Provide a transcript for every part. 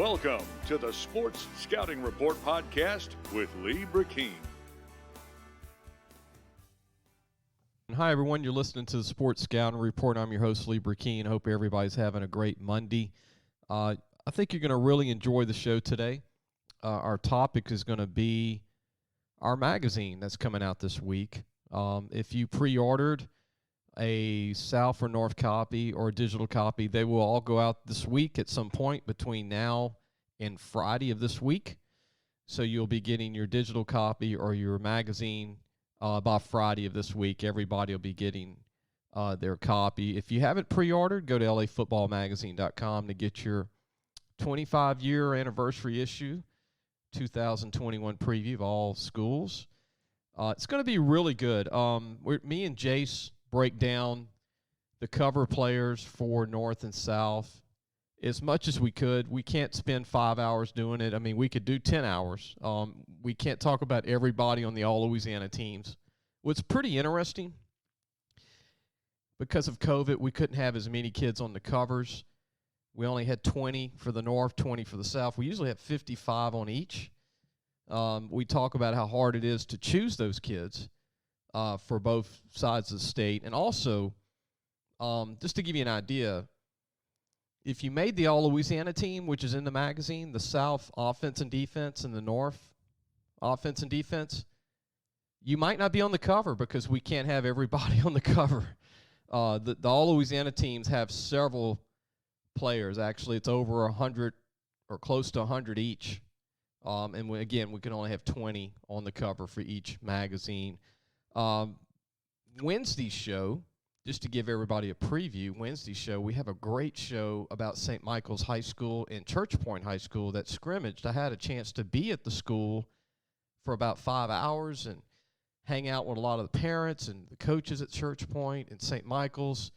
Welcome to the Sports Scouting Report podcast with Lee Burkeen. Hi, everyone. You're listening to the Sports Scouting Report. I'm your host, Lee Burkeen. Hope everybody's having a great Monday. I think you're going to really enjoy the show today. Our topic is going to be our magazine that's coming out this week. If you pre-ordered a South or North copy or a digital copy, they will all go out this week at some point between now and Friday of this week. So you'll be getting your digital copy or your magazine by Friday of this week. Everybody will be getting their copy. If you haven't pre-ordered, go to lafootballmagazine.com to get your 25-year anniversary issue, 2021 preview of all schools. It's going to be really good. Me and Jace break down the cover players for North and South as much as we could. We can't spend 5 hours doing it. I mean, we could do 10 hours. We can't talk about everybody on the all-Louisiana teams. What's pretty interesting, because of COVID, we couldn't have as many kids on the covers. We only had 20 for the North, 20 for the South. We usually have 55 on each. We talk about how hard it is to choose those kids for both sides of the state. And also, just to give you an idea, if you made the All-Louisiana team, which is in the magazine, the South offense and defense and the North offense and defense, you might not be on the cover because we can't have everybody on the cover. The All-Louisiana teams have several players. Actually, it's over 100 or close to 100 each. And we can only have 20 on the cover for each magazine. Wednesday's show, just to give everybody a preview, Wednesday's show, we have a great show about St. Michael's High School and Church Point High School that scrimmaged. I had a chance to be at the school for about 5 hours and hang out with a lot of the parents and the coaches at Church Point and St. Michael's.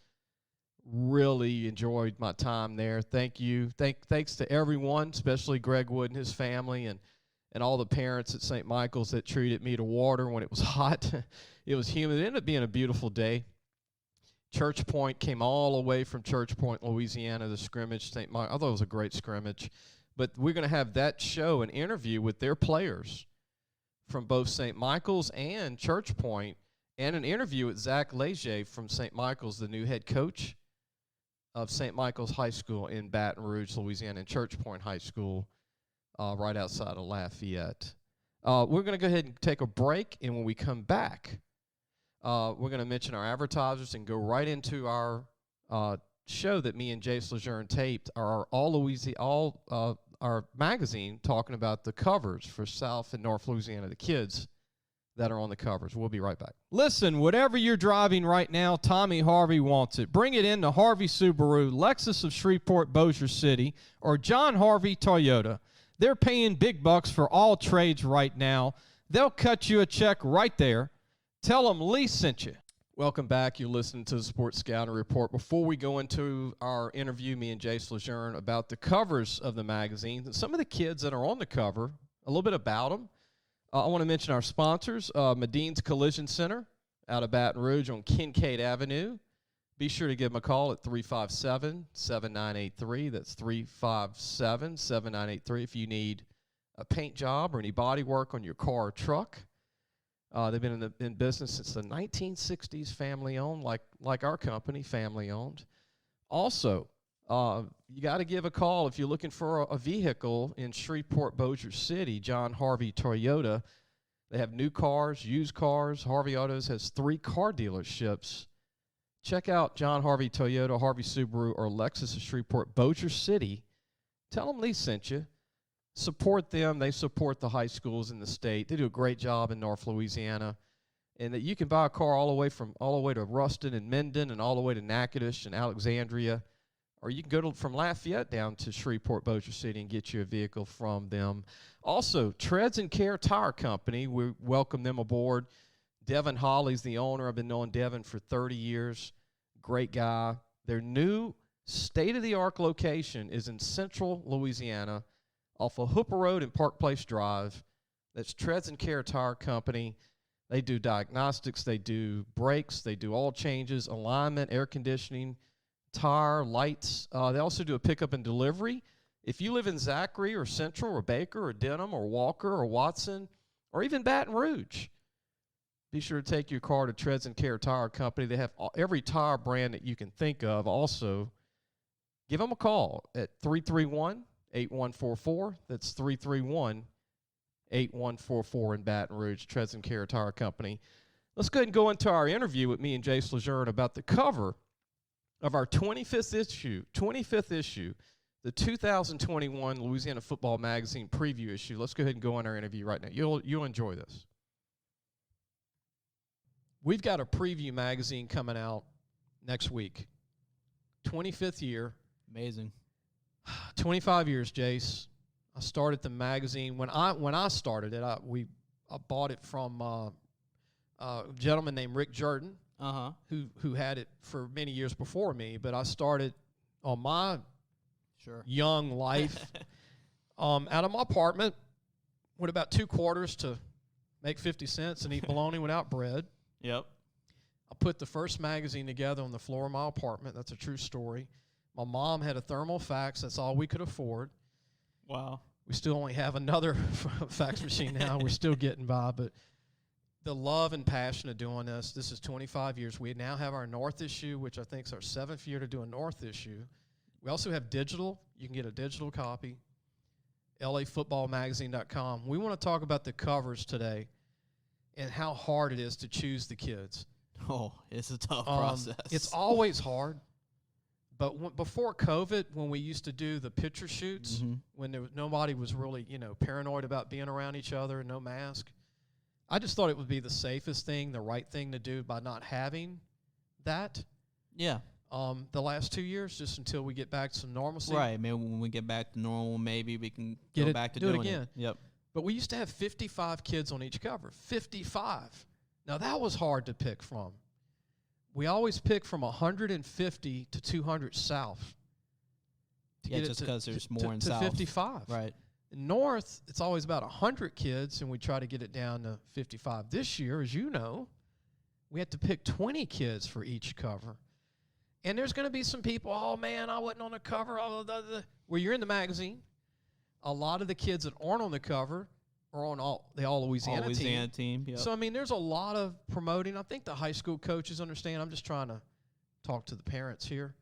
Really enjoyed my time there. Thank you. Thanks to everyone, especially Greg Wood and his family and all the parents at St. Michael's that treated me to water when it was hot. It was humid. It ended up being a beautiful day. Church Point came all the way from Church Point, Louisiana to scrimmage St. Michael. I thought it was a great scrimmage. But we're going to have that show, an interview with their players from both St. Michael's and Church Point, and an interview with Zach Leger from St. Michael's, the new head coach of St. Michael's High School in Baton Rouge, Louisiana, and Church Point High School right outside of Lafayette. We're going to go ahead and take a break, and when we come back, we're going to mention our advertisers and go right into our show that me and Jace Lejeune taped, our our magazine, talking about the covers for South and North Louisiana, the kids that are on the covers. We'll be right back. Listen, whatever you're driving right now, Tommy Harvey wants it. Bring it in to Harvey Subaru, Lexus of Shreveport, Bossier City, or John Harvey Toyota. They're paying big bucks for all trades right now. They'll cut you a check right there. Tell them Lee sent you. Welcome back. You're listening to the Sports Scouting Report. Before we go into our interview, me and Jace Lejeune, about the covers of the magazine, some of the kids that are on the cover, a little bit about them. I want to mention our sponsors, Medine's Collision Center out of Baton Rouge on Kincaid Avenue. Be sure to give them a call at 357-7983. That's 357-7983 if you need a paint job or any body work on your car or truck. They've been in business since the 1960s, family-owned, like our company, family-owned. Also, you got to give a call if you're looking for a vehicle in Shreveport, Bossier City. John Harvey Toyota. They have new cars, used cars. Harvey Autos has 3 car dealerships. Check out John Harvey Toyota, Harvey Subaru, or Lexus of Shreveport, Bossier City. Tell them Lee sent you. Support them. They support the high schools in the state. They do a great job in North Louisiana. And that you can buy a car all the way to Ruston and Minden and all the way to Natchitoches and Alexandria. Or you can go from Lafayette down to Shreveport, Bossier City and get you a vehicle from them. Also, Treads and Care Tire Company, we welcome them aboard. Devin Holly's the owner. I've been knowing Devin for 30 years. Great guy. Their new state-of-the-art location is in central Louisiana off of Hooper Road and Park Place Drive. That's Treads and Care Tire Company. They do diagnostics. They do brakes. They do oil changes, alignment, air conditioning, tire, lights. They also do a pickup and delivery If you live in Zachary or Central or Baker or Denham or Walker or Watson or even Baton Rouge, be sure to take your car to Treads and Care Tire Company. They have every tire brand that you can think of. Also, give them a call at 331-8144. That's 331-8144 in Baton Rouge, Treads and Care Tire Company. Let's go ahead and go into our interview with me and Jace Lejeune about the cover of our 25th issue, the 2021 Louisiana Football Magazine preview issue. Let's go ahead and go on our interview right now. You'll enjoy this. We've got a preview magazine coming out next week. 25th year. Amazing. 25 years, Jace. I started the magazine. When I started it, I bought it from a gentleman named Rick Jordan, who had it for many years before me. But I started on my young life out of my apartment with about 2 quarters to make 50 cents and eat bologna without bread. Yep. I put the first magazine together on the floor of my apartment. That's a true story. My mom had a thermal fax. That's all we could afford. Wow. We still only have another fax machine now. We're still getting by, but the love and passion of doing this is 25 years. We now have our North issue, which I think is our 7th year to do a North issue. We also have digital. You can get a digital copy, lafootballmagazine.com. We want to talk about the covers today and how hard it is to choose the kids. Oh, it's a tough process. It's always hard. But before COVID, when we used to do the picture shoots, when nobody was really, paranoid about being around each other and no mask, I just thought it would be the safest thing, the right thing to do by not having that. Yeah. The last 2 years, just until we get back to some normalcy. Right. Maybe when we get back to normal, maybe we can go back to doing it again. Yep. But we used to have 55 kids on each cover. 55. Now, that was hard to pick from. We always pick from 150 to 200 south. Yeah, just because there's more in south. To 55. Right. In north, it's always about 100 kids, and we try to get it down to 55. This year, as you know, we had to pick 20 kids for each cover. And there's going to be some people, oh, man, I wasn't on the cover. Well, you're in the magazine. A lot of the kids that aren't on the cover are on the All-Louisiana team. Yep. So, I mean, there's a lot of promoting. I think the high school coaches understand. I'm just trying to talk to the parents here.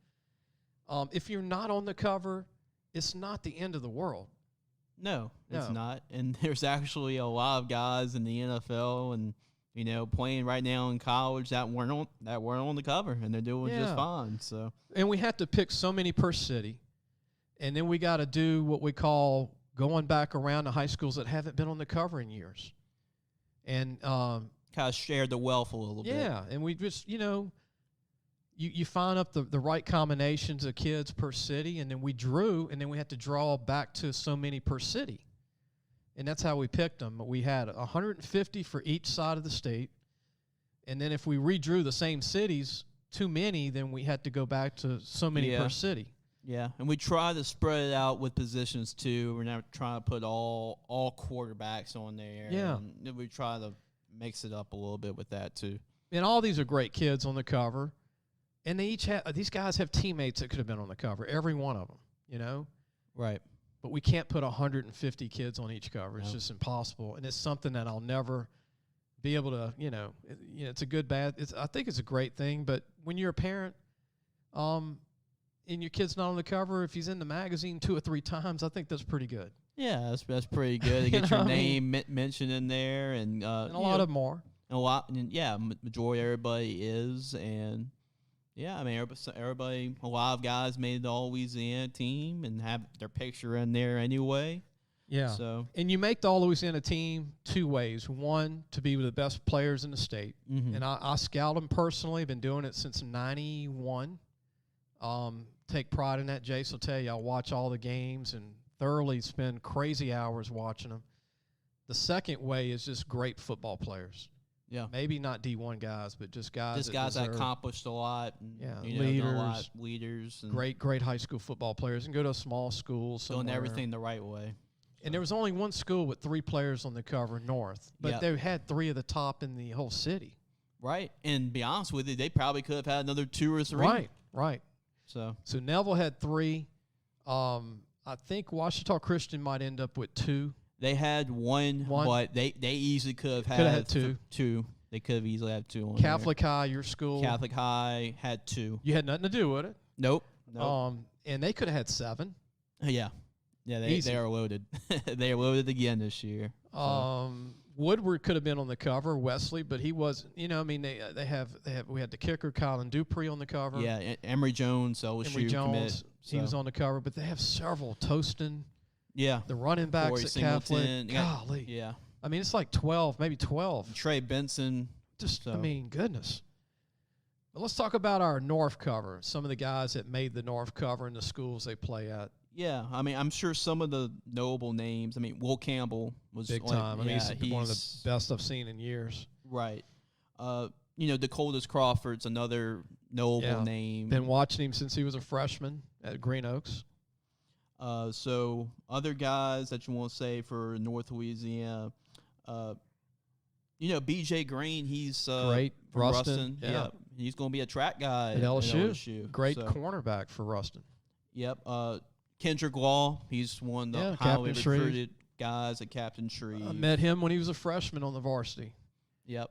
If you're not on the cover, it's not the end of the world. No, it's not. And there's actually a lot of guys in the NFL and, playing right now in college that weren't on the cover, and they're doing just fine. So, and we have to pick so many per city. And then we got to do what we call going back around to high schools that haven't been on the cover in years. And kind of share the wealth a little bit. Yeah, and we just, you find up the right combinations of kids per city, and then we had to draw back to so many per city. And that's how we picked them. We had 150 for each side of the state. And then if we redrew the same cities, too many, then we had to go back to so many per city. Yeah, and we try to spread it out with positions too. We're not trying to put all quarterbacks on there. Yeah, and we try to mix it up a little bit with that too. And all these are great kids on the cover, and they each these guys have teammates that could have been on the cover. Every one of them, Right. But we can't put 150 kids on each cover. It's just impossible, and it's something that I'll never be able to. It's a good bad. I think it's a great thing, but when you're a parent, and your kid's not on the cover, if he's in the magazine 2 or 3 times, I think that's pretty good. Yeah, that's pretty good. To get your name mentioned in there, and a lot of more. Majority of everybody is, and everybody, a lot of guys made the All-Louisiana team and have their picture in there anyway. Yeah. So, and you make the All-Louisiana team 2 ways. One, to be with the best players in the state, and I scout them personally. Been doing it since '91. Take pride in that. Jace will tell you I watch all the games and thoroughly spend crazy hours watching them. The second way is just great football players. Yeah. Maybe not D1 guys, but just guys that accomplished a lot. And, leaders. And great high school football players, and go to a small school somewhere. Doing everything the right way. And there was only one school with 3 players on the cover, North, but they had 3 of the top in the whole city. Right. And be honest with you, they probably could have had another 2 or 3. Right. So Neville had 3. I think Ouachita Christian might end up with 2. They had one, but they easily could have had 2. 2. They could have easily had 2 on Catholic High, your school. Catholic High had 2. You had nothing to do with it. Nope. And they could have had 7. Yeah. Yeah, they are loaded. They are loaded again this year. Woodward could have been on the cover, Wesley, but he wasn't. You know, I mean, we had the kicker, Colin Dupree, on the cover. Yeah, Emory Jones, LSU Emory Jones, commit, he was on the cover, but they have several. Toston. Yeah. The running backs Corey at Singleton. Catholic. Golly. Yeah. I mean, it's like 12, maybe 12. Trey Benson. I mean, goodness. But let's talk about our North cover. Some of the guys that made the North cover in the schools they play at. Yeah, I mean, I'm sure some of the notable names. I mean, Will Campbell was big time. I mean, he's one of the best I've seen in years. Right. Dakotas Crawford's another notable name. Been watching him since he was a freshman at Green Oaks. So other guys that you want to say for North Louisiana, B.J. Green, he's great. Ruston. Yeah. He's going to be a track guy at LSU. Great cornerback for Ruston. Yep. Kendrick Law, he's one of the highly recruited guys at Captain Shreve. I met him when he was a freshman on the varsity. Yep.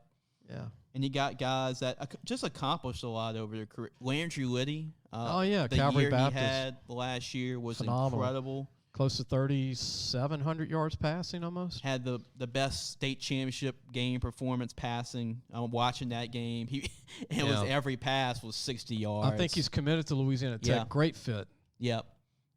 Yeah. And you got guys that just accomplished a lot over their career. Landry Liddy. The Calvary year Baptist. He had last year was phenomenal. Incredible. Close to 3,700 yards passing almost. Had the best state championship game performance passing. I'm watching that game. Was every pass was 60 yards. I think he's committed to Louisiana Tech. Yeah. Great fit. Yep.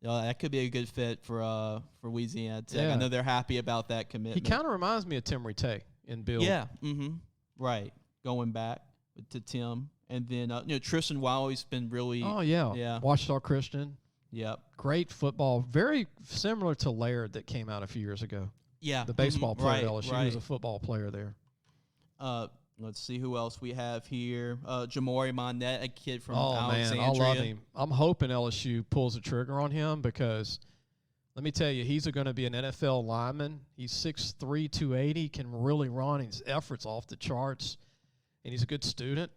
That could be a good fit for Louisiana Tech. Yeah. I know they're happy about that commitment. He kind of reminds me of Tim Rattay in build. Yeah. Mm-hmm. Right. Going back to Tim. And then, Tristan Wiley's been really. Oh, yeah. Yeah. Ouachita Christian. Yep. Great football. Very similar to Laird that came out a few years ago. Yeah. The baseball player at LSU. He was a football player there. Let's see who else we have here. Jamori Monette, a kid from Alexandria. Man, I love him. I'm hoping LSU pulls the trigger on him because, let me tell you, he's going to be an NFL lineman. He's 6'3", 280, can really run. His effort's off the charts, and he's a good student.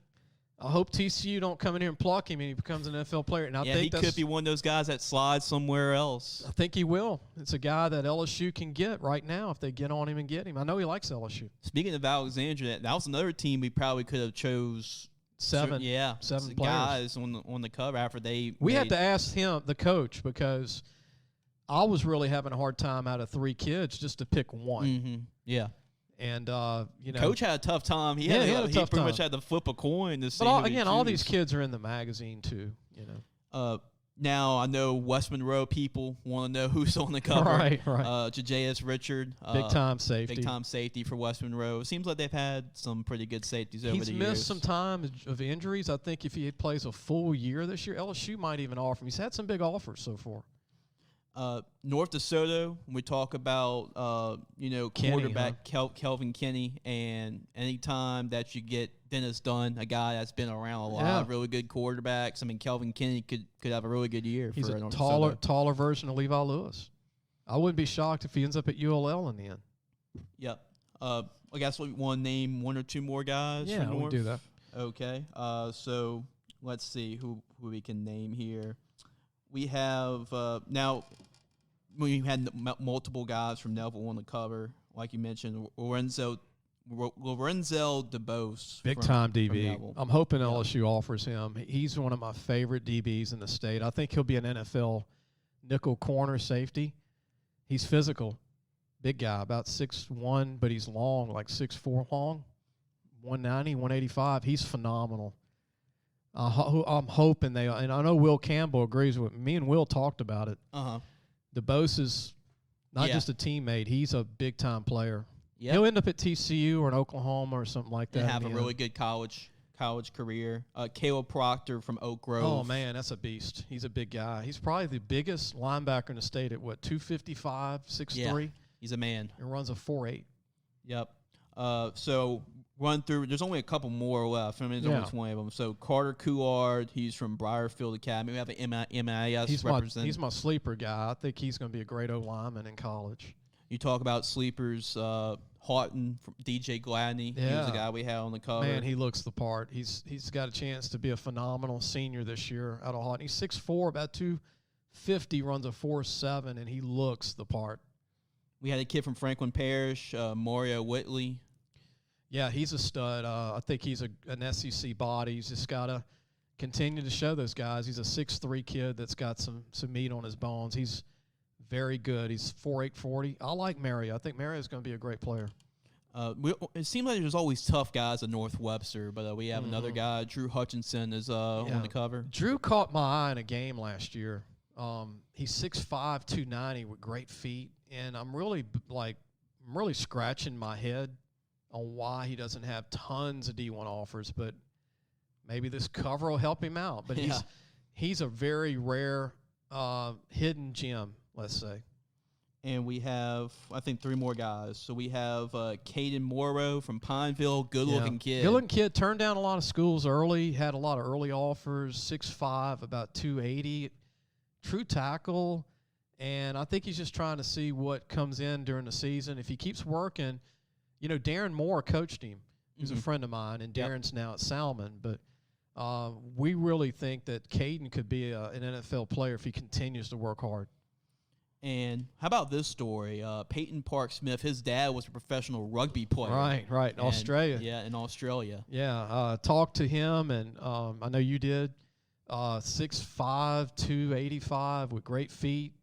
I hope TCU don't come in here and pluck him and he becomes an NFL player. And I think he could be one of those guys that slides somewhere else. I think he will. It's a guy that LSU can get right now if they get on him and get him. I know he likes LSU. Speaking of Alexandria, that was another team we probably could have chose. Seven players guys on the cover after they. We had to ask him, the coach, because I was really having a hard time out of 3 kids just to pick one. Mm-hmm. Yeah. And, Coach had a tough time. He pretty much had to flip a coin to see. But all these kids are in the magazine too, Now I know West Monroe people want to know who's on the cover. Right. Jajaeus Richard. Big time safety for West Monroe. Seems like they've had some pretty good safeties over the years. He's missed some time of injuries. I think if he plays a full year this year, LSU might even offer him. He's had some big offers so far. North DeSoto, when we talk about, quarterback Kelvin Kinney, and anytime that you get Dennis Dunn, a guy that's been around a lot of really good quarterbacks, I mean, Kelvin Kinney could have a really good year. He's for a taller version of Levi Lewis. I wouldn't be shocked if he ends up at ULL in the end. Yep. I guess we want to name 1 or 2 more guys. Yeah, from North. We'll do that. Okay. So let's see who we can name here. We have now. We had multiple guys from Neville on the cover, like you mentioned. Lorenzo DeBose. Big time DB. I'm hoping LSU offers him. He's one of my favorite DBs in the state. I think he'll be an NFL nickel corner safety. He's physical. Big guy, about 6'1", but he's long, like 6'4" long, 190, 185. He's phenomenal. I'm hoping and I know Will Campbell agrees with me. Me and Will talked about it. Uh-huh. DeBose is not just a teammate. He's a big-time player. Yep. He'll end up at TCU or in Oklahoma or something like that. And have a really good college career. Caleb Proctor from Oak Grove. Oh, man, that's a beast. He's a big guy. He's probably the biggest linebacker in the state at, 255, 6'3"? Yeah, he's a man. And runs a 4.8. Yep. So run through. There's only a couple more left. I mean, there's only 20 of them. So Carter Couillard, he's from Briarfield Academy. We have an MIS representative. He's my sleeper guy. I think he's going to be a great O-lineman in college. You talk about sleepers, Houghton, from DJ Gladney. Yeah. He was the guy we had on the cover. Man, he looks the part. He's got a chance to be a phenomenal senior this year out of Houghton. He's 6'4", about 50, runs a 4.7, and he looks the part. We had a kid from Franklin Parish, Mario Whitley. Yeah, he's a stud. I think he's an SEC body. He's just got to continue to show those guys. He's a 6'3" kid that's got some meat on his bones. He's very good. He's 4.8 40. I like Mario. I think Mario's going to be a great player. It seems like there's always tough guys at North Webster, but we have another guy, Drew Hutchinson, is on the cover. Drew caught my eye in a game last year. He's 6'5", 290 with great feet, and I'm really scratching my head on why he doesn't have tons of D1 offers, but maybe this cover will help him out. But he's a very rare hidden gem, let's say. And we have, I think, 3 more guys. So we have Caden Monroe from Pineville, good-looking kid. Good-looking kid, turned down a lot of schools early, had a lot of early offers, 6'5", about 280, true tackle, and I think he's just trying to see what comes in during the season. If he keeps working, Darren Moore coached him. He's a friend of mine, and Darren's now at Salmon, but we really think that Caden could be an NFL player if he continues to work hard. And how about this story? Peyton Park Smith, his dad was a professional rugby player. Right, in Australia. Yeah, in Australia. Yeah, talked to him, and I know you did. 6'5", 285 with great feet.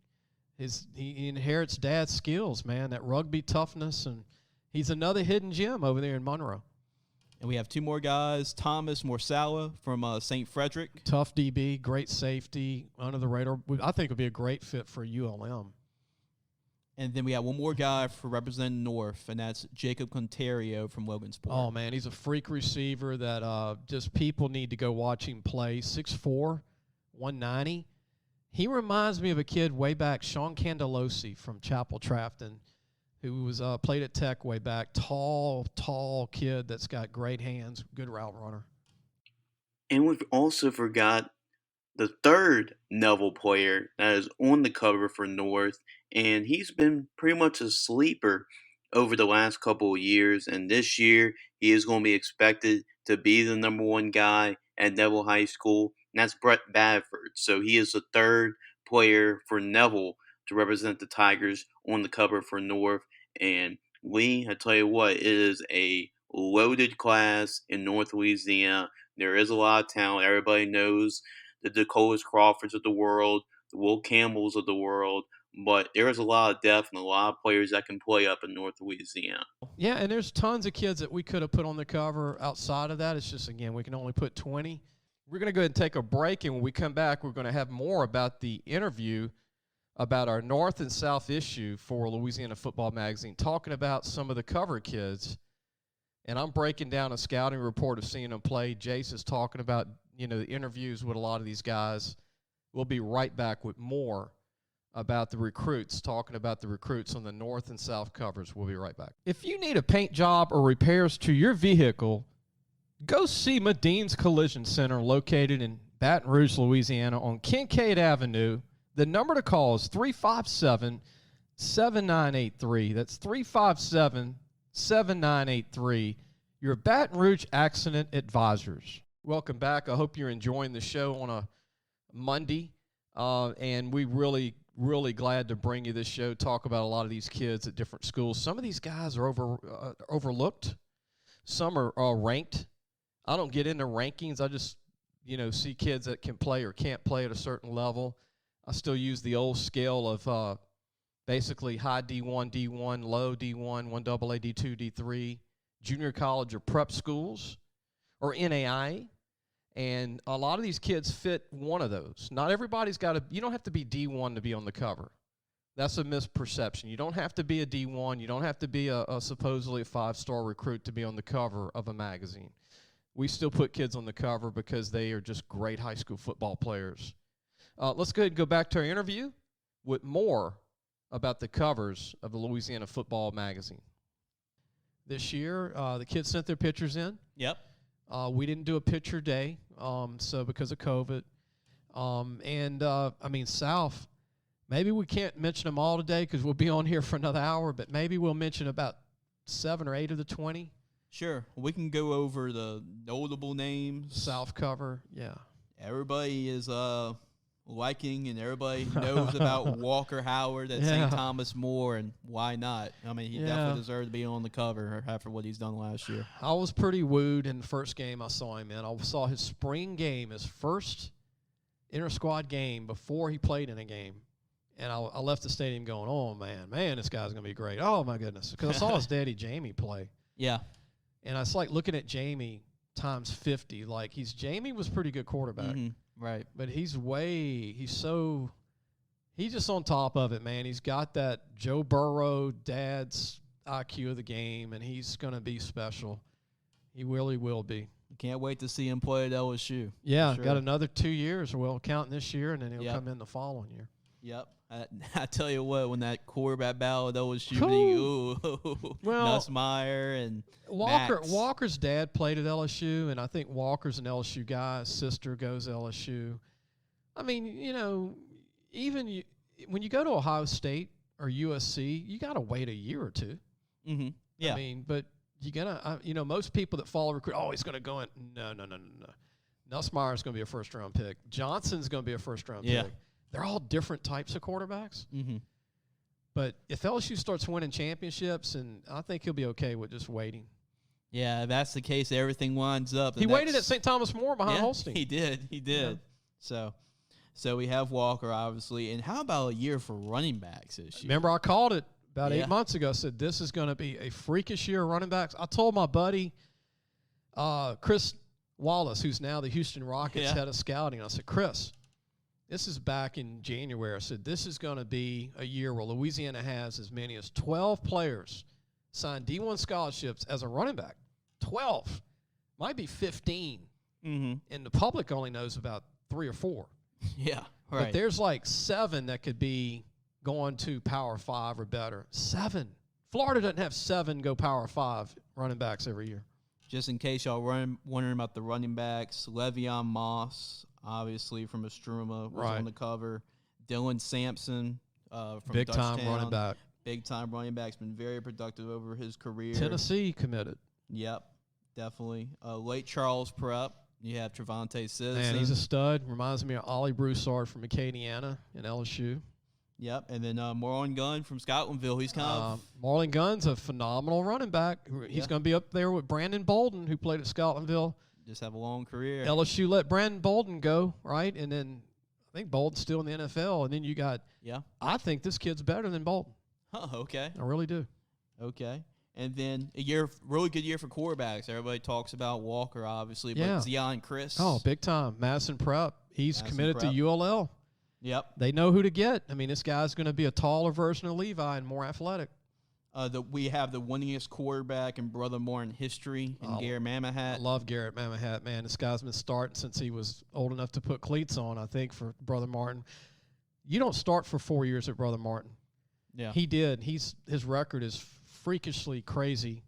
He inherits dad's skills, man, that rugby toughness, and he's another hidden gem over there in Monroe. And we have 2 more guys, Thomas Morsala from St. Frederick. Tough DB, great safety, under the radar. I think would be a great fit for ULM. And then we have 1 more guy for representing North, and that's Jacob Contario from Logansport. Oh, man, he's a freak receiver that just people need to go watch him play. 6'4", 190. He reminds me of a kid way back, Sean Candelosi from Chapel Trafton, who was played at Tech way back. Tall kid that's got great hands, good route runner. And we've also forgot the third Neville player that is on the cover for North, and he's been pretty much a sleeper over the last couple of years, and this year he is going to be expected to be the number 1 guy at Neville High School, and that's Brett Badford. So he is the third player for Neville to represent the Tigers on the cover for North. And Lee, I tell you what, it is a loaded class in North Louisiana. There is a lot of talent. Everybody knows the Dakotas Crawfords of the world, the Will Campbells of the world, but there is a lot of depth and a lot of players that can play up in North Louisiana. Yeah, and there's tons of kids that we could have put on the cover outside of that. It's just, again, we can only put 20. We're going to go ahead and take a break, and when we come back, we're going to have more about the interview about our North and South issue for Louisiana Football Magazine, talking about some of the cover kids. And I'm breaking down a scouting report of seeing them play. Jace is talking about, the interviews with a lot of these guys. We'll be right back with more about the recruits, talking about the recruits on the North and South covers. We'll be right back. If you need a paint job or repairs to your vehicle, go see Madine's Collision Center located in Baton Rouge, Louisiana on Kincaid Avenue. The number to call is 357-7983. That's 357-7983. Your Baton Rouge Accident Advisors. Welcome back. I hope you're enjoying the show on a Monday. And we really glad to bring you this show, talk about a lot of these kids at different schools. Some of these guys are overlooked. Some are ranked. I don't get into rankings. I just, see kids that can play or can't play at a certain level. I still use the old scale of basically high D1, D1, low D1, 1AA, D2, D3, junior college or prep schools, or NAIA. And a lot of these kids fit one of those. Not everybody's got to – you don't have to be D1 to be on the cover. That's a misperception. You don't have to be a D1. You don't have to be a supposedly a 5-star recruit to be on the cover of a magazine. We still put kids on the cover because they are just great high school football players. Let's go ahead and go back to our interview with more about the covers of the Louisiana Football Magazine. This year, the kids sent their pictures in. Yep. We didn't do a picture day, so because of COVID. South, maybe we can't mention them all today because we'll be on here for another hour, but maybe we'll mention about 7 or 8 of the 20. Sure. We can go over the notable names. South cover, yeah. Everybody is liking, and everybody knows about Walker Howard at St. Thomas More, and why not? I mean, he definitely deserved to be on the cover after what he's done last year. I was pretty wooed in the first game I saw him in. I saw his spring game, his first inter-squad game before he played in a game. And I left the stadium going, oh, man, this guy's going to be great. Oh, my goodness. Because I saw his daddy, Jamie, play. Yeah. And it's like looking at Jamie times 50. Like, Jamie was a pretty good quarterback. Mm-hmm. Right. But he's just on top of it, man. He's got that Joe Burrow dad's IQ of the game, and he's going to be special. He really will be. Can't wait to see him play at LSU. Yeah, sure. Got another 2 years. Well, counting this year, and then he'll come in the following year. Yep. I tell you what, when that quarterback battle, that was shooting, Nussmeier and Walker's dad played at LSU, and I think Walker's an LSU guy. His sister goes to LSU. I mean, even when you go to Ohio State or USC, you got to wait a year or two. Mm-hmm. Yeah. I mean, but you got to, most people that follow recruit, he's going to go in. No. Nussmeier's going to be a first-round pick. Johnson's going to be a first-round pick. They're all different types of quarterbacks. Mm-hmm. But if LSU starts winning championships, and I think he'll be okay with just waiting. Yeah, if that's the case, everything winds up. He waited at St. Thomas More behind Holstein. He did. Yeah. So we have Walker, obviously. And how about a year for running backs this year? Remember, I called it about 8 months ago. I said, this is going to be a freakish year of running backs. I told my buddy, Chris Wallace, who's now the Houston Rockets head of scouting, I said, Chris, this is back in January. I said, this is going to be a year where Louisiana has as many as 12 players sign D1 scholarships as a running back. 12. Might be 15. Mm-hmm. And the public only knows about 3 or 4. Yeah, right. But there's like 7 that could be going to Power 5 or better. 7. Florida doesn't have 7 go Power 5 running backs every year. Just in case y'all wondering about the running backs, Le'Veon Moss, obviously from Estruma, was on the cover. Dylan Sampson from Big-time running back. Big-time running back. Has been very productive over his career. Tennessee committed. Yep, definitely. Late Charles Prep. You have Trevante Citizen. Man, he's a stud. Reminds me of Ollie Broussard from Acadiana in LSU. Yep, and then Marlon Gunn from Scotlandville. He's kind of Marlon Gunn's a phenomenal running back. He's going to be up there with Brandon Bolden, who played at Scotlandville. Just have a long career. LSU let Brandon Bolden go, right? And then I think Bolden's still in the NFL. And then you got I think this kid's better than Bolden. Oh, okay. I really do. Okay. And then really good year for quarterbacks. Everybody talks about Walker, obviously, but Zion Chris. Oh, big time. Madison Prep. He's committed to ULL. Yep. They know who to get. I mean, this guy's going to be a taller version of Levi and more athletic. We have the winningest quarterback in Brother Moore in history in Garrett Manhatta. I love Garrett Manhatta, man. This guy's been starting since he was old enough to put cleats on, I think, for Brother Martin. You don't start for 4 years at Brother Martin. Yeah. He did. His record is freakishly crazy,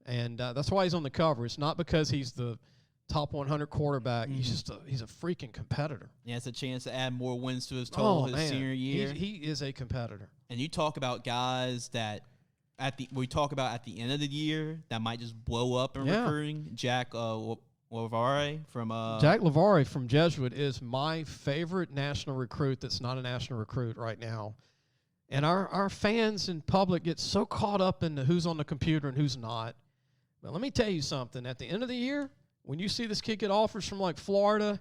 and that's why he's on the cover. It's not because he's the top 100 quarterback. Mm-hmm. He's a freaking competitor. Yeah, it's a chance to add more wins to his total senior year. He is a competitor. And you talk about guys that at the end of the year that might just blow up in recruiting. Jack Lavare from Jesuit is my favorite national recruit that's not a national recruit right now. And our fans and public get so caught up in who's on the computer and who's not. But let me tell you something. At the end of the year, when you see this kid get offers from like Florida,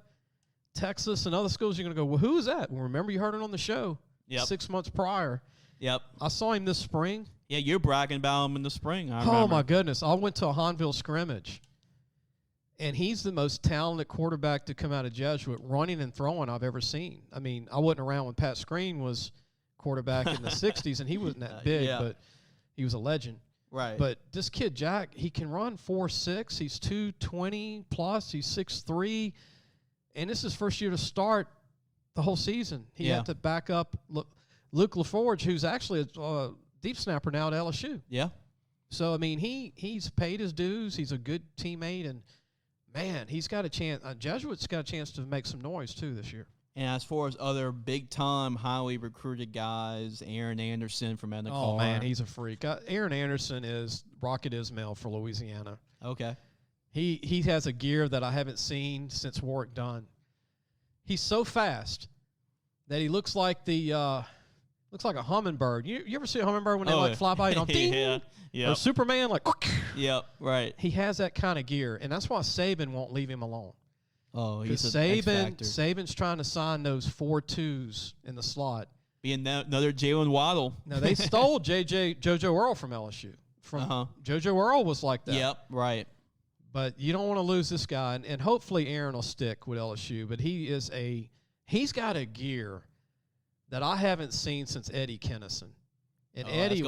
Texas, and other schools, you're going to go, well, who is that? Well, remember you heard it on the show 6 months prior. Yep. I saw him this spring. Yeah, you're bragging about him in the spring. I remember. Oh, my goodness. I went to a Hahnville scrimmage, and he's the most talented quarterback to come out of Jesuit, running and throwing I've ever seen. I mean, I wasn't around when Pat Screen was quarterback in the 60s, and he wasn't that big, but he was a legend. Right. But this kid, Jack, he can run 4.6. He's 220 plus. He's 6'3", and this is his first year to start the whole season. He had to back up Luke LaForge, who's actually a deep snapper now at LSU. Yeah. So, I mean, he's paid his dues. He's a good teammate, and, man, he's got a chance. Jesuit's got a chance to make some noise, too, this year. And as far as other big-time, highly recruited guys, Aaron Anderson from Edna Oh, man, he's a freak. Aaron Anderson is Rocket Ismail for Louisiana. Okay. He has a gear that I haven't seen since Warwick Dunn. He's so fast, that he looks like a hummingbird. You ever see a hummingbird when they fly by? Ding! Yeah. Or Superman, like. Yep. Right. He has that kind of gear, and that's why Saban won't leave him alone. Oh, he's Saban's trying to sign those 4.2s in the slot. Being another Jalen Waddle. Now they stole JoJo Earl from LSU. JoJo Earl was like that. Yep. Right. But you don't want to lose this guy, and hopefully Aaron will stick with LSU. But he's got a gear that I haven't seen since Eddie Kennison. And Eddie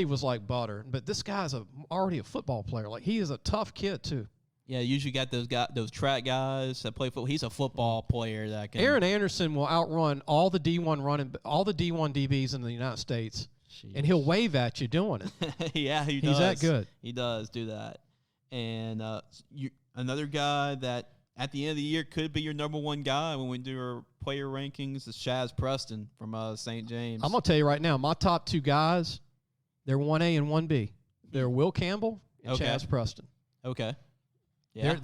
was like butter. But this guy's already a football player. Like, he is a tough kid too. Yeah, usually got those track guys that play football. He's a football player that can. Aaron Anderson will outrun all the D1 DBs in the United States, and he'll wave at you doing it. Yeah, he does. He's that good. He does do that. And another guy that at the end of the year could be your number one guy when we do our player rankings is Chaz Preston from St. James. I'm going to tell you right now, my top two guys, they're 1A and 1B. They're Will Campbell and Chaz Preston. Okay. Yeah,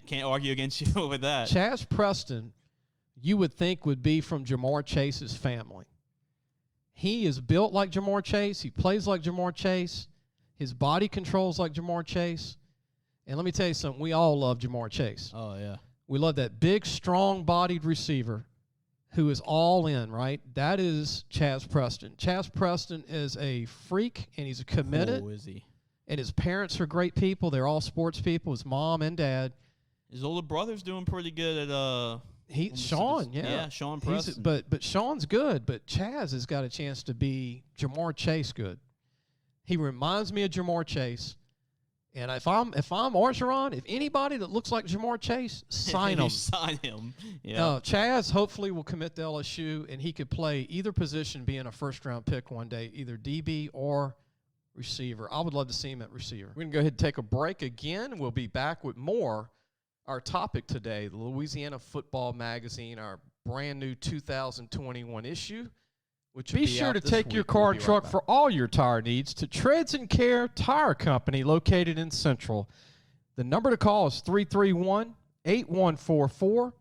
can't argue against you with that. Chaz Preston, you would think would be from Jamar Chase's family. He is built like Jamar Chase. He plays like Jamar Chase. His body controls like Jamar Chase. And let me tell you something. We all love Jamar Chase. Oh, yeah. We love that big, strong-bodied receiver who is all in, right? That is Chaz Preston. Chaz Preston is a freak, and he's committed. Oh, is he? And his parents are great people. They're all sports people, his mom and dad. His older brother's doing pretty good at Sean, yeah. Yeah, Sean Preston. But Sean's good, but Chaz has got a chance to be Jamar Chase good. He reminds me of Jamar Chase. And if I'm Orgeron, if anybody that looks like Jamar Chase, sign him. Sign him. Yeah. Chaz hopefully will commit to LSU, and he could play either position, being a first-round pick one day, either DB or receiver. I would love to see him at receiver. We're going to go ahead and take a break again. We'll be back with more. Our topic today, the Louisiana Football Magazine, our brand new 2021 issue. Be sure to take your car and truck for all your tire needs to Treads and Care Tire Company located in Central. The number to call is 331-8144.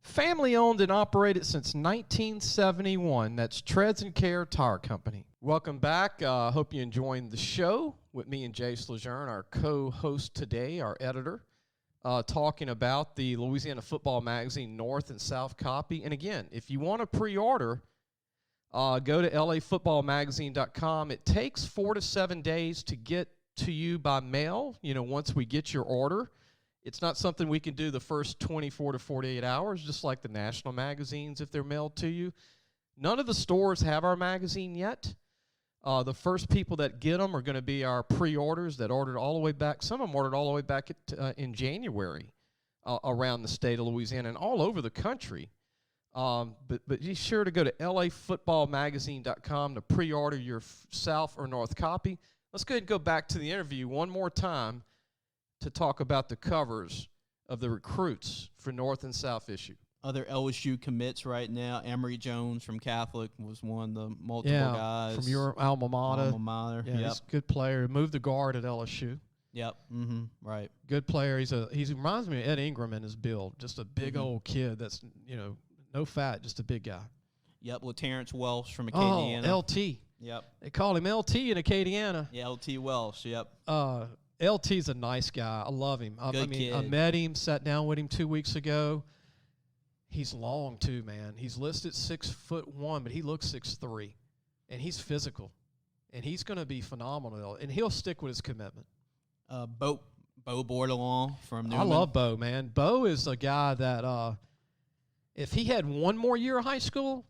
Family owned and operated since 1971. That's Treads and Care Tire Company. Welcome back. Hope you're enjoying the show with me and Jace Lejeune, our co-host today, our editor, talking about the Louisiana Football Magazine North and South copy. And again, if you want to pre-order, go to lafootballmagazine.com. It takes 4 to 7 days to get to you by mail, once we get your order. It's not something we can do the first 24 to 48 hours, just like the national magazines if they're mailed to you. None of the stores have our magazine yet. The first people that get them are going to be our pre-orders that ordered all the way back. Some of them ordered all the way back in January around the state of Louisiana and all over the country. But be sure to go to lafootballmagazine.com to pre-order your South or North copy. Let's go ahead and go back to the interview one more time to talk about the covers of the recruits for North and South issue. Other LSU commits right now. Emory Jones from Catholic was one of the multiple guys. From your alma mater. Yeah, he's a good player. Moved the guard at LSU. Yep. Right. Good player. He reminds me of Ed Ingram in his build. Just a big old kid that's, no fat, just a big guy. Yep, well, Terrence Welsh from Acadiana. Oh, LT. Yep. They call him LT in Acadiana. Yeah, LT Welsh, yep. LT's a nice guy. I love him. Kid. I met him, sat down with him 2 weeks ago. He's long, too, man. He's listed 6'1", but he looks 6'3", and he's physical. And he's going to be phenomenal, and he'll stick with his commitment. Bo Bordelon from Newman. I love Bo, man. Bo is a guy that if he had one more year of high school,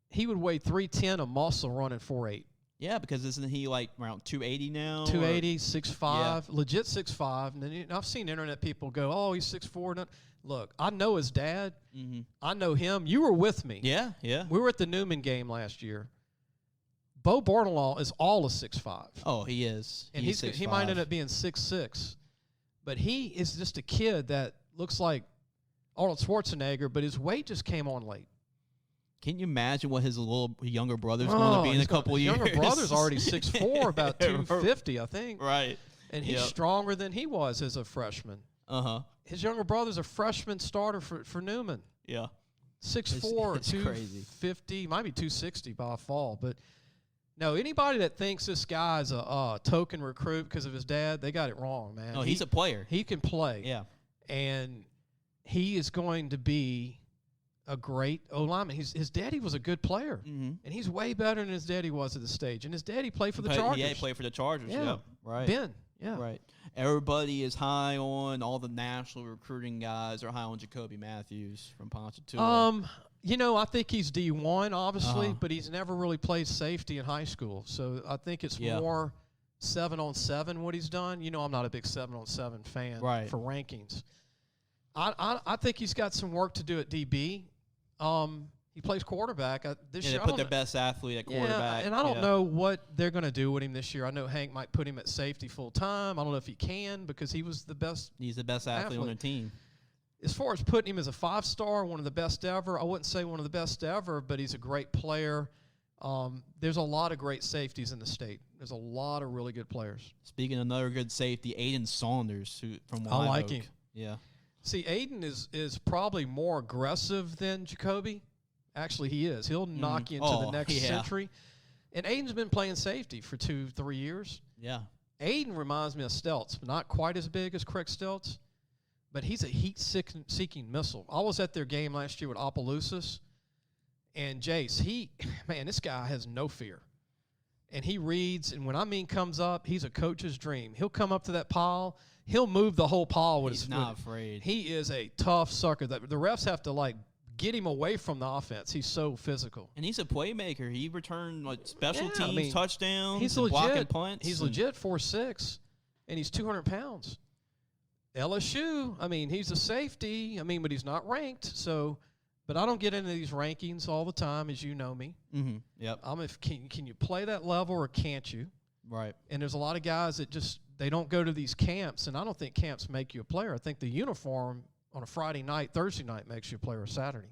he would weigh 310 of muscle running 4.8. Yeah, because isn't he like around 280 now? 280, 6'5", legit 6'5". And then I've seen internet people go, "Oh, he's 6'4". Look, I know his dad. I know him. You were with me. Yeah. We were at the Newman game last year. Bo Bordelon is all of 6'5". Oh, he is. And he might end up being 6'6". But he is just a kid that looks like Arnold Schwarzenegger, but his weight just came on late. Can you imagine what his little younger brother's going to be in a couple of years? His younger brother's already 6'4", about 250, I think. Right. And he's stronger than he was as a freshman. Uh-huh. His younger brother's a freshman starter for Newman. Yeah. 6'4", it's crazy. 250, might be 260 by a fall. But no, anybody that thinks this guy's a token recruit because of his dad, they got it wrong, man. No, he's a player. He can play. Yeah. And he is going to be a great O-lineman. His daddy was a good player, and he's way better than his daddy was at the stage. And his daddy played for the Chargers. Yeah, he played for the Chargers. Yeah, right. Ben. Yeah, right. Everybody is high on all the national recruiting guys are high on Jacoby Matthews from Ponchatoula. I think he's D1, obviously, but he's never really played safety in high school. So I think it's more 7-on-7 what he's done. I'm not a big 7-on-7 fan for rankings. I think he's got some work to do at DB. He plays quarterback. This year, they put their best athlete at quarterback. And I don't know what they're going to do with him this year. I know Hank might put him at safety full time. I don't know if he can because he was the best. He's the best athlete on their team. As far as putting him as a 5-star, one of the best ever, I wouldn't say one of the best ever, but he's a great player. There's a lot of great safeties in the state. There's a lot of really good players. Speaking of another good safety, Aiden Saunders from Live I like Oak. him. Yeah. See, Aiden is probably more aggressive than Jacoby. Actually, he is. He'll knock you into the next century. And Aiden's been playing safety for 2-3 years. Yeah. Aiden reminds me of Stelz. Not quite as big as Craig Stelz, but he's a heat-seeking missile. I was at their game last year with Opelousas, and Jace, this guy has no fear. And he reads, and when comes up, he's a coach's dream. He'll come up to that pile. He'll move the whole pile with his foot. He's not afraid. He is a tough sucker. The refs have to, get him away from the offense. He's so physical. And he's a playmaker. He returned special teams touchdowns. He's and blocking legit. punts. He's legit 4'6", and he's 200 pounds. LSU, he's a safety. But he's not ranked. So, but I don't get into these rankings all the time, as you know me. Mm-hmm. Yep. Can you play that level or can't you? Right. And there's a lot of guys that they don't go to these camps, and I don't think camps make you a player. I think the uniform on a Friday night, Thursday night makes you a player Saturday.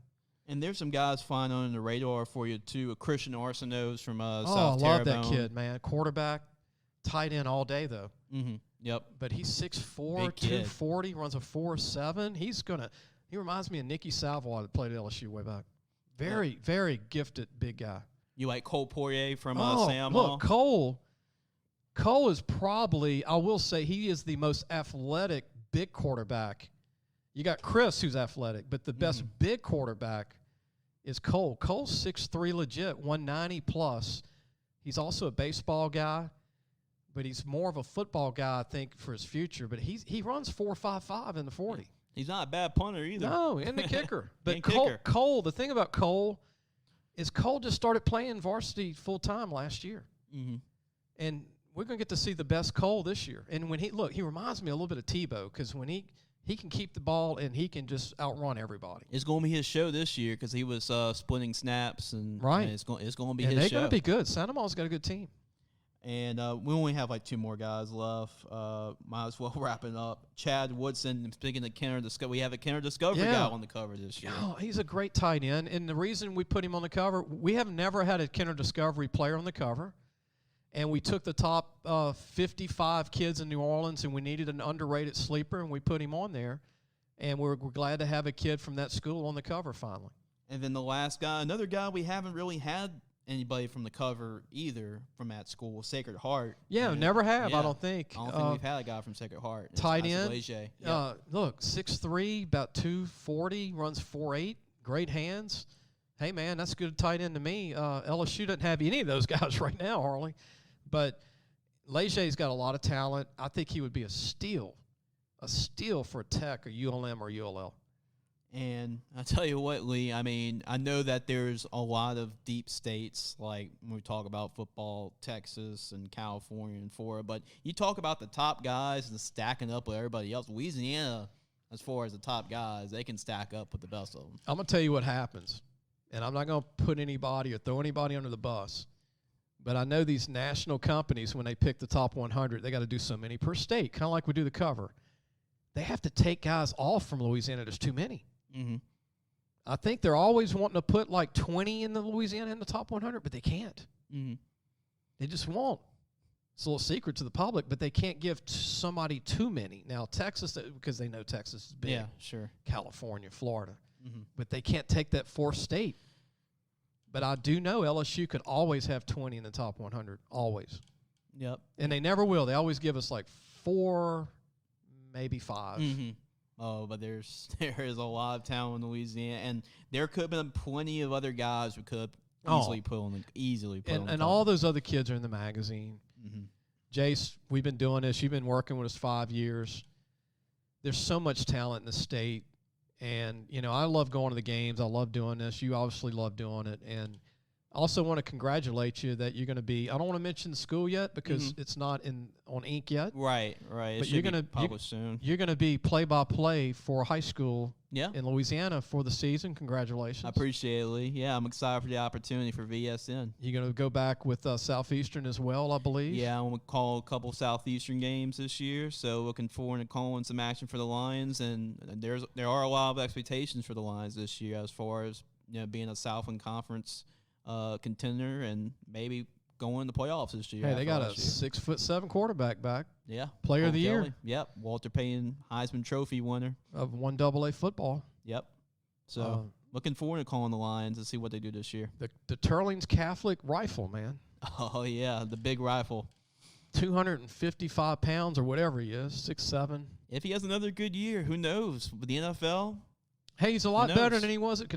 And there's some guys flying under the radar for you, too. Christian Arsenault from South I love Terrebonne. that kid, man. Quarterback, tight end all day, though. Mm-hmm. Yep. But he's 6'4", 240, runs a 4.7. He reminds me of Nicky Savoy that played at LSU way back. Very, very gifted big guy. You like Cole Poirier from Sam? Look, Cole is probably, I will say, he is the most athletic big quarterback. You got Chris, who's athletic, but the best big quarterback is Cole. Cole's 6'3", legit, 190 plus. He's also a baseball guy, but he's more of a football guy, I think, for his future. But he runs 4.55 in the 40. He's not a bad punter either. No, and the kicker. But kicker. Cole, the thing about Cole is Cole just started playing varsity full time last year, and we're gonna get to see the best Cole this year. And when he reminds me a little bit of Tebow because when he can keep the ball and he can just outrun everybody. It's going to be his show this year because he was splitting snaps and it's going to be his show. And they're going to be good. Santa Mo's got a good team. And we only have 2 more guys left. Might as well wrap it up. Chad Woodson, speaking of Kenner Discovery, we have a Kenner Discovery guy on the cover this year. Oh, he's a great tight end. And the reason we put him on the cover, we have never had a Kenner Discovery player on the cover. And we took the top 55 kids in New Orleans, and we needed an underrated sleeper, and we put him on there. And we're glad to have a kid from that school on the cover finally. And then the last guy, another guy we haven't really had anybody from the cover either from that school, Sacred Heart. Yeah, never have, I don't think. I don't think we've had a guy from Sacred Heart. Tight end. Yep. Look, 6'3", about 240, runs 4.8, great hands. Hey, man, that's good tight end to me. LSU doesn't have any of those guys right now, Harley. But Leger's got a lot of talent. I think he would be a steal for Tech or ULM or ULL. And I tell you what, Lee, I know that there's a lot of deep states, like when we talk about football, Texas and California and Florida, but you talk about the top guys and stacking up with everybody else. Louisiana, as far as the top guys, they can stack up with the best of them. I'm going to tell you what happens, and I'm not going to put anybody or throw anybody under the bus. But I know these national companies, when they pick the top 100, they got to do so many per state, kind of like we do the cover. They have to take guys off from Louisiana. There's too many. Mm-hmm. I think they're always wanting to put 20 in the Louisiana in the top 100, but they can't. Mm-hmm. They just won't. It's a little secret to the public, but they can't give somebody too many. Now, Texas, because they know Texas is big. Yeah, sure. California, Florida. but they can't take that fourth state. But I do know LSU could always have 20 in the top 100, always. Yep. And they never will. They always give us like 4, maybe 5. Oh, but there is a lot of talent in Louisiana, and there could have been plenty of other guys who could easily put on the And all those other kids are in the magazine. Jace, we've been doing this. You've been working with us 5 years. There's so much talent in the state. And, you know, I love going to the games. I love doing this. You obviously love doing it. And I also want to congratulate you that you're going to be – I don't want to mention the school yet because it's not on ink yet. Right. But you're going to publish soon. You're going to be play-by-play for high school in Louisiana for the season. Congratulations. I appreciate it, Lee. Yeah, I'm excited for the opportunity for VSN. You're going to go back with Southeastern as well, I believe? Yeah, I'm going to call a couple Southeastern games this year, so looking forward to calling some action for the Lions. And there are a lot of expectations for the Lions this year as far as being a Southland Conference contender and maybe going in the playoffs this year. Hey, they got a 6'7" quarterback back. Yeah. Player of the year. Kelly. Yep. Walter Payton, Heisman Trophy winner. Of 1AA football. Yep. So looking forward to calling the Lions and see what they do this year. The Turling's Catholic rifle, man. Oh, yeah, the big rifle. 255 pounds or whatever he is, 6'7". If he has another good year, who knows? With the NFL. Hey, he's a lot better than he was at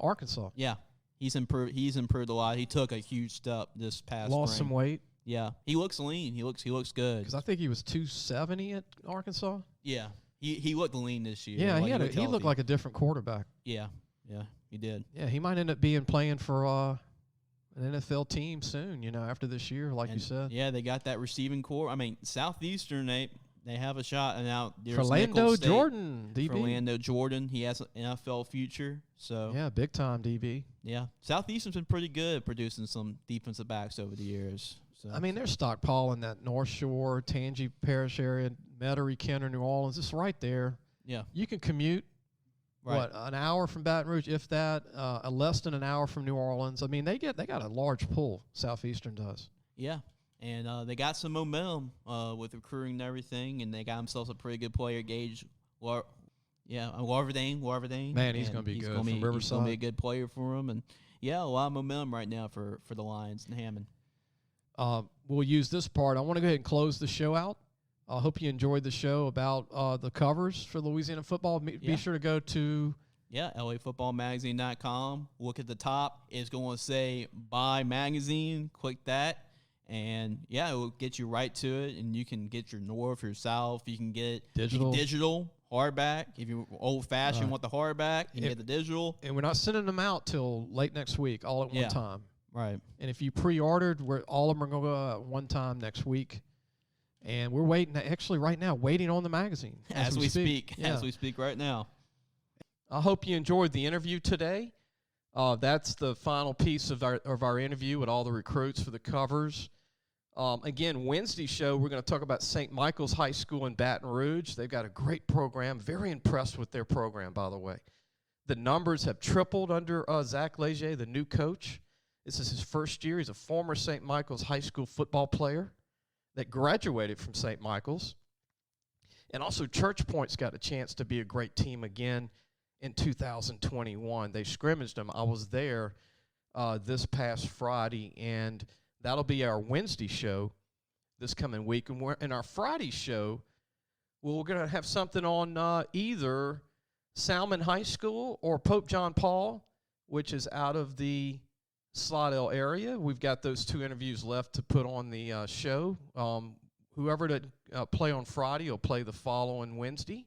Arkansas. Yeah. He's improved a lot. He took a huge step this past Lost spring. some weight. Yeah, he looks lean. He looks good. Because I think he was 270 at Arkansas. Yeah, he looked lean this year. Yeah, like he looked like a different quarterback. Yeah, he did. Yeah, he might end up playing for an NFL team soon. After this year, you said. Yeah, they got that receiving core. I mean, Southeastern they have a shot. And now there's Orlando Jordan, DB. Orlando Jordan, he has an NFL future. So yeah, big time DB. Yeah, Southeastern's been pretty good at producing some defensive backs over the years. So, I mean, they're stockpiling that North Shore, Tangi Parish area, Metairie, Kenner, New Orleans. It's right there. Yeah, you can commute. Right. An hour from Baton Rouge, if that, less than an hour from New Orleans. I mean, they got a large pull. Southeastern does. Yeah. And they got some momentum with recruiting and everything, and they got themselves a pretty good player, Gage. Larverdane. Man, he's going to be good from Riverside. He's going to be a good player for him. And, yeah, a lot of momentum right now for the Lions and Hammond. We'll use this part. I want to go ahead and close the show out. I hope you enjoyed the show about the covers for Louisiana football. Be sure to go to LAFootballMagazine.com. Look at the top. It's going to say Buy Magazine. Click that. And, it will get you right to it. And you can get your North, your South. You can get digital, hardback. If you're old-fashioned, want the hardback, you can get the digital. And we're not sending them out till late next week, all at one time. Right. And if you pre-ordered, all of them are going to go at one time next week. And we're waiting, actually right now, waiting on the magazine. As we speak. As we speak right now. I hope you enjoyed the interview today. That's the final piece of our interview with all the recruits for the covers. Again, Wednesday's show, we're going to talk about St. Michael's High School in Baton Rouge. They've got a great program. Very impressed with their program, by the way. The numbers have tripled under Zach Leger, the new coach. This is his first year. He's a former St. Michael's High School football player that graduated from St. Michael's. And also Church Point's got a chance to be a great team again in 2021. They scrimmaged them. I was there this past Friday, and that'll be our Wednesday show this coming week. And in our Friday show, we're going to have something on either Salmon High School or Pope John Paul, which is out of the Slidell area. We've got those 2 interviews left to put on the show. Whoever to play on Friday will play the following Wednesday.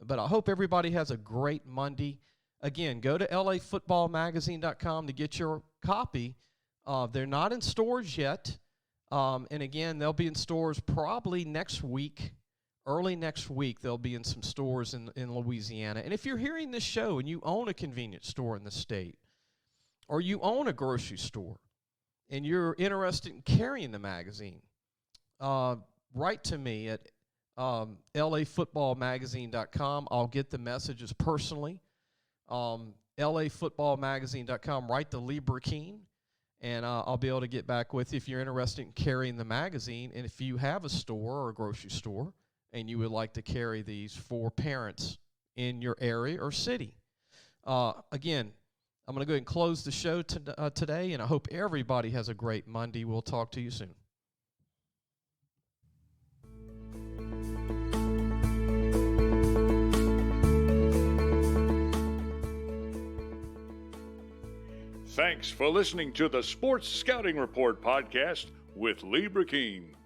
But I hope everybody has a great Monday. Again, go to LAFootballMagazine.com to get your copy. They're not in stores yet. And again, they'll be in stores probably next week. Early next week, they'll be in some stores in Louisiana. And if you're hearing this show and you own a convenience store in the state, or you own a grocery store, and you're interested in carrying the magazine, write to me at LAFootballMagazine.com. I'll get the messages personally. LAFootballMagazine.com. Write to Lee Burkeen, and I'll be able to get back with you if you're interested in carrying the magazine. And if you have a store or a grocery store and you would like to carry these for parents in your area or city. Again, I'm going to go ahead and close the show today, and I hope everybody has a great Monday. We'll talk to you soon. Thanks for listening to the Sports Scouting Report podcast with Lee Burkeen.